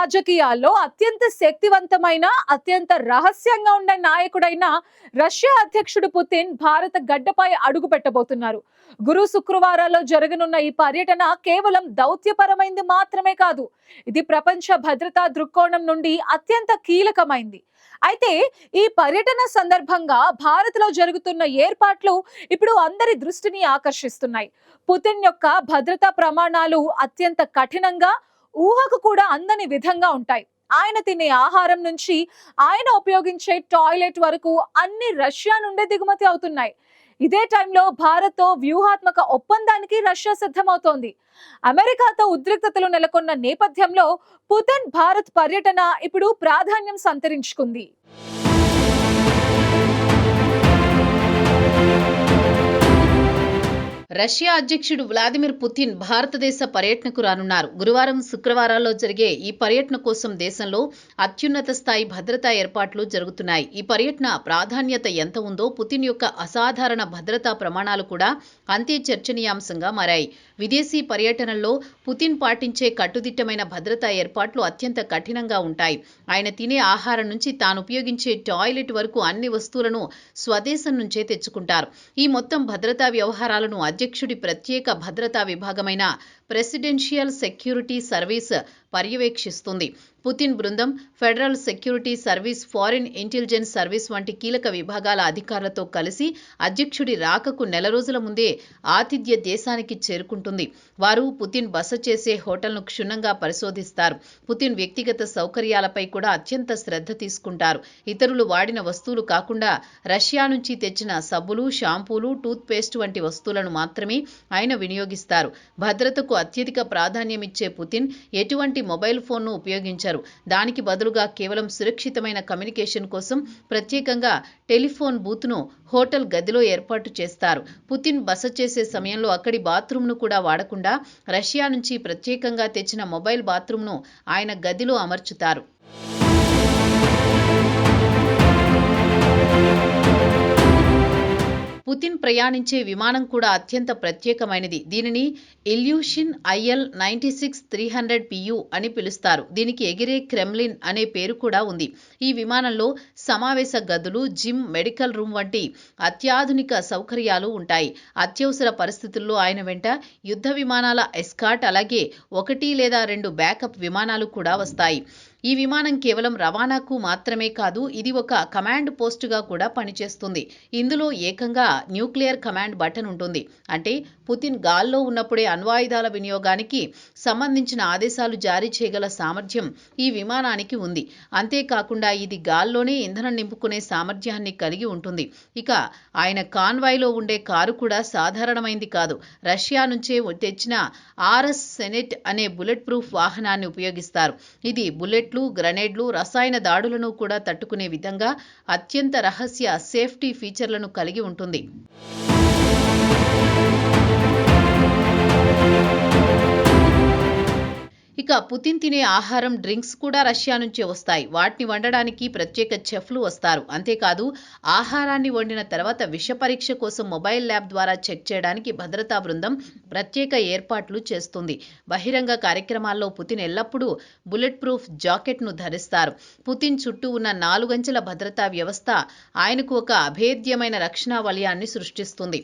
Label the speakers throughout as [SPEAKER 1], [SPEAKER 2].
[SPEAKER 1] రాజకీయాల్లో అత్యంత శక్తివంతమైన, అత్యంత రహస్యంగా ఉండే నాయకుడైన రష్యా అధ్యక్షుడు పుతిన్ భారత గడ్డపై అడుగు పెట్టబోతున్నారు. గురు శుక్రవారాల్లో జరగనున్న ఈ పర్యటన కేవలం దౌత్యపరమైంది మాత్రమే కాదు, ఇది ప్రపంచ భద్రతా దృక్కోణం నుండి అత్యంత కీలకమైంది. అయితే ఈ పర్యటన సందర్భంగా భారత్ లో జరుగుతున్న ఏర్పాట్లు ఇప్పుడు అందరి దృష్టిని ఆకర్షిస్తున్నాయి. పుతిన్ యొక్క భద్రతా ప్రమాణాలు అత్యంత కఠినంగా, ఊహకు కూడా అందని విధంగా ఉంటాయి. ఆయన తినే ఆహారం నుంచి ఆయన ఉపయోగించే టాయిలెట్ వరకు అన్ని రష్యా నుండే దిగుమతి అవుతున్నాయి. ఇదే టైంలో భారత్ తో వ్యూహాత్మక ఒప్పందానికి రష్యా సిద్ధమవుతోంది. అమెరికాతో ఉద్రిక్తతలు నెలకొన్న నేపథ్యంలో పుతిన్ భారత్ పర్యటన ఇప్పుడు ప్రాధాన్యం సంతరించుకుంది.
[SPEAKER 2] రష్యా అధ్యక్షుడు వ్లాదిమిర్ పుతిన్ భారతదేశ పర్యటనకు రానున్నారు. గురువారం, శుక్రవారాల్లో జరిగే ఈ పర్యటన కోసం దేశంలో అత్యున్నత స్థాయి భద్రతా ఏర్పాట్లు జరుగుతున్నాయి. ఈ పర్యటన ప్రాధాన్యత ఎంత ఉందో, పుతిన్ యొక్క అసాధారణ భద్రతా ప్రమాణాలు కూడా అంతే చర్చనీయాంశంగా మారాయి. విదేశీ పర్యటనల్లో పుతిన్ పాటించే కట్టుదిట్టమైన భద్రతా ఏర్పాట్లు అత్యంత కఠినంగా ఉంటాయి. ఆయన తినే ఆహారం నుంచి తాను ఉపయోగించే టాయిలెట్ వరకు అన్ని వస్తువులను స్వదేశం నుంచే తెచ్చుకుంటారు. ఈ మొత్తం భద్రతా వ్యవహారాలను అధ్యక్షుడి ప్రత్యేక భద్రతా విభాగమైన ప్రెసిడెన్షియల్ సెక్యూరిటీ సర్వీస్ పర్యవేక్షిస్తుంది. పుతిన్ బృందం federal security service, foreign intelligence service వంటి కీలక విభాగాల అధికారులతో కలిసి అధ్యక్షుడి రాకకు నెల రోజుల ముందే ఆతిథ్య దేశానికి చేరుకుంటుంది. వారు పుతిన్ బస చేసే హోటల్ను క్షుణ్ణంగా పరిశోధిస్తారు. పుతిన్ వ్యక్తిగత సౌకర్యాలపై కూడా అత్యంత శ్రద్ధ తీసుకుంటారు. ఇతరులు వాడిన వస్తువులు కాకుండా రష్యా నుంచి తెచ్చిన సబ్బులు, షాంపూలు, టూత్ పేస్ట్ వంటి వస్తువులను మాత్రమే ఆయన వినియోగిస్తారు. భద్రతకు అత్యధిక ప్రాధాన్యమిచ్చే పుతిన్ ఎటువంటి మొబైల్ ఫోన్ను ఉపయోగించారు. దానికి బదులుగా కేవలం సురక్షితమైన కమ్యూనికేషన్ కోసం ప్రత్యేకంగా టెలిఫోన్ బూత్ను హోటల్ గదిలో ఏర్పాటు చేస్తారు. పుతిన్ బస చేసే సమయంలో అక్కడి బాత్రూమ్ను కూడా వాడకుండా రష్యా నుంచి ప్రత్యేకంగా తెచ్చిన మొబైల్ బాత్రూమ్ను ఆయన గదిలో అమర్చుతారు. పుతిన్ ప్రయాణించే విమానం కూడా అత్యంత ప్రత్యేకమైనది. దీనిని ఇల్యూషన్ IL-96-300PU అని పిలుస్తారు. దీనికి ఎగిరే క్రెమ్లిన్ అనే పేరు కూడా ఉంది. ఈ విమానంలో సమావేశ గదులు, జిమ్, మెడికల్ రూమ్ వంటి అత్యాధునిక సౌకర్యాలు ఉంటాయి. అత్యవసర పరిస్థితుల్లో ఆయన వెంట యుద్ధ విమానాల ఎస్కార్ట్, అలాగే 1 లేదా 2 బ్యాకప్ విమానాలు కూడా వస్తాయి. ఈ విమానం కేవలం రవాణాకు మాత్రమే కాదు, ఇది ఒక కమాండ్ పోస్టుగా కూడా పనిచేస్తుంది. ఇందులో ఏకంగా న్యూక్లియర్ కమాండ్ బటన్ ఉంటుంది. అంటే పుతిన్ గాల్లో ఉన్నప్పుడే అణ్వాయుధాల వినియోగానికి సంబంధించిన ఆదేశాలు జారీ చేయగల సామర్థ్యం ఈ విమానానికి ఉంది. అంతేకాకుండా ఇది గాల్లోనే ఇంధనం నింపుకునే సామర్థ్యాన్ని కలిగి ఉంటుంది. ఇక ఆయన కాన్వాయ్లో ఉండే కారు కూడా సాధారణమైంది కాదు. రష్యా నుంచే తెచ్చిన RS సెనెట్ అనే బుల్లెట్ ప్రూఫ్ వాహనాన్ని ఉపయోగిస్తారు. ఇది బుల్లెట్లు, గ్రనేడ్లు, రసాయన దాడులను కూడా తట్టుకునే విధంగా అత్యంత రహస్య సేఫ్టీ ఫీచర్లను కలిగి ఉంటుంది. ఇక పుతిన్ తినే ఆహారం, డ్రింక్స్ కూడా రష్యా నుంచే వస్తాయి. వాటిని వండడానికి ప్రత్యేక చెఫ్లు వస్తారు. అంతేకాదు, ఆహారాన్ని వండిన తర్వాత విష పరీక్ష కోసం మొబైల్ ల్యాబ్ ద్వారా చెక్ చేయడానికి భద్రతా బృందం ప్రత్యేక ఏర్పాట్లు చేస్తుంది. బహిరంగ కార్యక్రమాల్లో పుతిన్ ఎల్లప్పుడూ బుల్లెట్ ప్రూఫ్ జాకెట్ను ధరిస్తారు. పుతిన్ చుట్టూ ఉన్న 4 అంచెల భద్రతా వ్యవస్థ ఆయనకు ఒక అభేద్యమైన రక్షణ వలయాన్ని సృష్టిస్తుంది.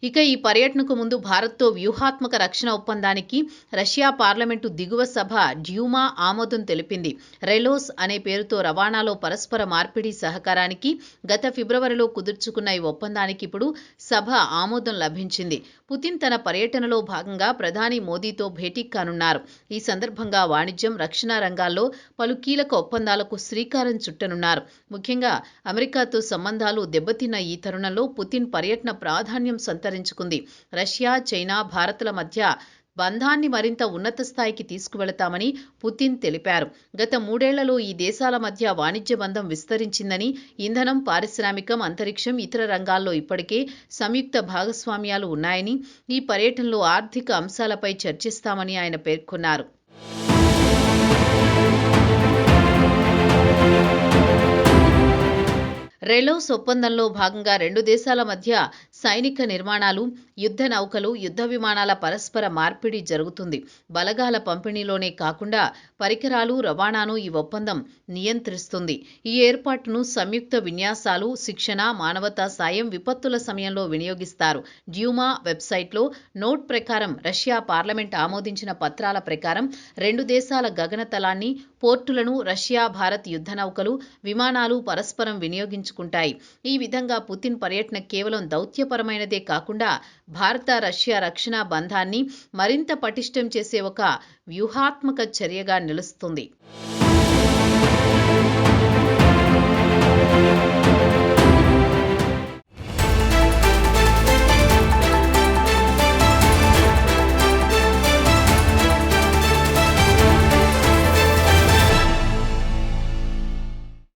[SPEAKER 2] ఇక ఈ పర్యటనకు ముందు భారత్తో వ్యూహాత్మక రక్షణ ఒప్పందానికి రష్యా పార్లమెంటు దిగువ సభ డ్యూమా ఆమోదం తెలిపింది. రెలోస్ అనే పేరుతో రవాణాలో పరస్పర మార్పిడి సహకారానికి గత ఫిబ్రవరిలో కుదుర్చుకున్న ఈ ఒప్పందానికి ఇప్పుడు సభ ఆమోదం లభించింది. పుతిన్ తన పర్యటనలో భాగంగా ప్రధాని మోదీతో భేటీ కానున్నారు. ఈ సందర్భంగా వాణిజ్యం, రక్షణ రంగాల్లో పలు కీలక ఒప్పందాలకు శ్రీకారం చుట్టనున్నారు. ముఖ్యంగా అమెరికాతో సంబంధాలు దెబ్బతిన్న ఈ తరుణంలో పుతిన్ పర్యటన ప్రాధాన్యం సంతరించుకుంది. రష్యా, చైనా, భారత్ల మధ్య బంధాన్ని మరింత ఉన్నత స్థాయికి తీసుకువెళతామని పుతిన్ తెలిపారు. గత 3 ఏళ్లలో ఈ దేశాల మధ్య వాణిజ్య బంధం విస్తరించిందని, ఇంధనం, పారిశ్రామికం, అంతరిక్షం, ఇతర రంగాల్లో ఇప్పటికే సంయుక్త భాగస్వామ్యాలు ఉన్నాయని, ఈ పర్యటనలో ఆర్థిక అంశాలపై చర్చిస్తామని ఆయన పేర్కొన్నారు. రెలోస్ ఒప్పందంలో భాగంగా 2 దేశాల మధ్య సైనిక నిర్మాణాలు, యుద్ధ నౌకలు, యుద్ధ విమానాల పరస్పర మార్పిడి జరుగుతుంది. బలగాల పంపిణీలోనే కాకుండా పరికరాలు రవాణాను ఈ ఒప్పందం నియంత్రిస్తుంది. ఈ ఏర్పాటును సంయుక్త విన్యాసాలు, శిక్షణ, మానవతా సాయం, విపత్తుల సమయంలో వినియోగిస్తారు. డ్యూమా వెబ్సైట్లో నోట్ ప్రకారం రష్యా పార్లమెంట్ ఆమోదించిన పత్రాల ప్రకారం 2 దేశాల గగనతలాన్ని, పోర్టులను రష్యా, భారత్ యుద్ధ నౌకలు, విమానాలు పరస్పరం వినియోగించుకుంటాయి. ఈ విధంగా పుతిన్ పర్యటన కేవలం దౌత్యపరమైనదే కాకుండా భారత రష్యా రక్షణ బంధాన్ని మరింత పటిష్టం చేసే ఒక వ్యూహాత్మక చర్యగా నిలుస్తుంది.